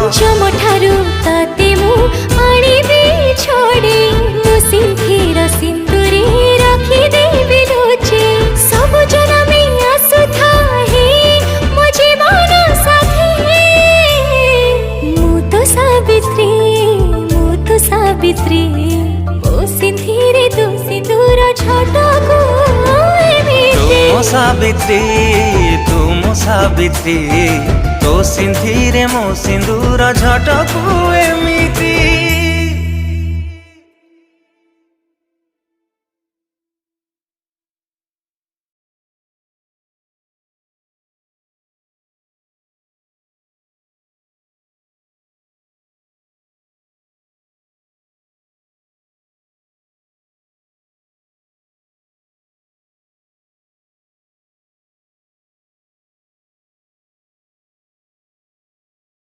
पंचमठारु तते मु आनिबी छोड़ी मु सिंथीर सिंदूरी रखी देबी लुचि सब जनमी आसुथा हे मो जीवन साथी मु तो सावित्री ओ सिंथीरे तू सिंदूर छटाको तुम सावित्री तो सिंथीरे मो सिंदूर झटकू एमी